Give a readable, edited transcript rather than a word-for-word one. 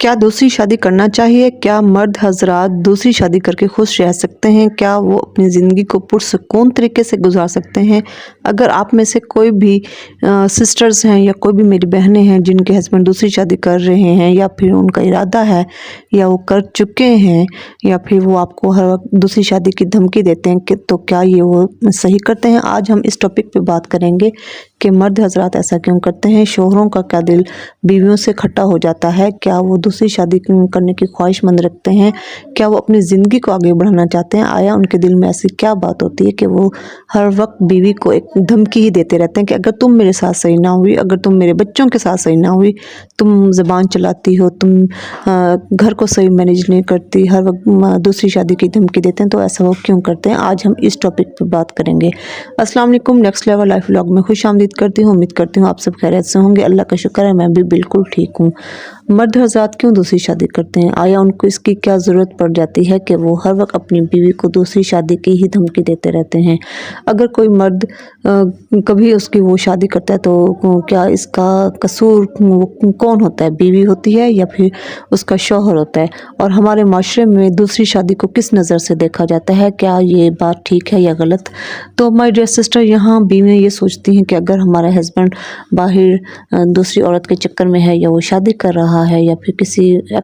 क्या दूसरी शादी करना चाहिए? क्या मर्द हजरात दूसरी शादी करके खुश रह सकते हैं? क्या वो अपनी ज़िंदगी को पुरसकून तरीके से गुजार सकते हैं? अगर आप में से कोई भी सिस्टर्स हैं या कोई भी मेरी बहनें हैं जिनके हस्बैंड दूसरी शादी कर रहे हैं, या फिर उनका इरादा है, या वो कर चुके हैं, या फिर वो आपको हर वक्त दूसरी शादी की धमकी देते हैं, कि तो क्या ये वो सही करते हैं? आज हम इस टॉपिक पे बात करेंगे कि मर्द हजरात ऐसा क्यों करते हैं। शोहरों का क्या दिल बीवियों से खट्टा हो जाता है? क्या वो दूसरी शादी करने की ख्वाहिशमंद रखते हैं? क्या वो अपनी ज़िंदगी को आगे बढ़ाना चाहते हैं? आया उनके दिल में ऐसी क्या बात होती है कि वो हर वक्त बीवी को एक धमकी ही देते रहते हैं कि अगर तुम मेरे साथ सही ना हुई, अगर तुम मेरे बच्चों के साथ सही ना हुई, तुम ज़बान चलाती हो, तुम घर को सही मैनेज नहीं करती, हर वक्त दूसरी शादी की धमकी देते हैं, तो ऐसा वो क्यों करते हैं? आज हम इस टॉपिक पर बात करेंगे। अस्सलाम वालेकुम, नेक्स्ट लेवल लाइफ व्लॉग में खुश आमदीद करती हूँ। उम्मीद करती हूँ आप सब खैरियत से होंगे। अल्लाह का शुक्र है, मैं भी बिल्कुल ठीक हूँ। मर्द हज़रात क्यों दूसरी शादी करते हैं? आया उनको इसकी क्या ज़रूरत पड़ जाती है कि वो हर वक्त अपनी बीवी को दूसरी शादी की ही धमकी देते रहते हैं? अगर कोई मर्द कभी उसकी वो शादी करता है तो क्या इसका कसूर कौन होता है? बीवी होती है या फिर उसका शौहर होता है? और हमारे माशरे में दूसरी शादी को किस नज़र से देखा जाता है? क्या ये बात ठीक है या गलत? तो माय डियर सिस्टर, यहाँ बीवियाँ ये सोचती हैं कि अगर हमारा हस्बैंड बाहर दूसरी औरत के चक्कर में है, या वो शादी कर रहा है, या फिर किसी